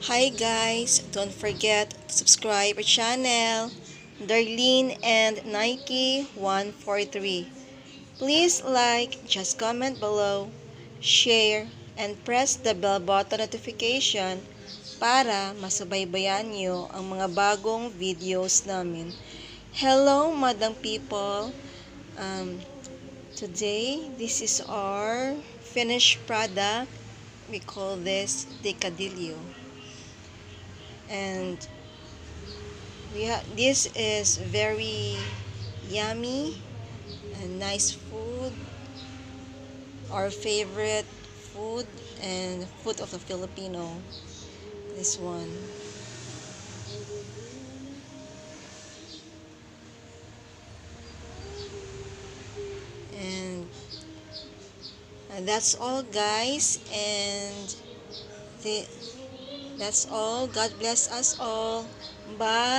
Hi guys, don't forget to subscribe our channel, Darlene and Nike 143. Please like, just comment below, share, and press the bell button notification para masubaybayan nyo ang mga bagong videos namin. Hello, Madam People! Um, Today, this is our finished product. We call this Decadillo. And this is very yummy and nice food, our favorite food and food of the Filipino. This one. And that's all, guys. And that's all. God bless us all. Bye.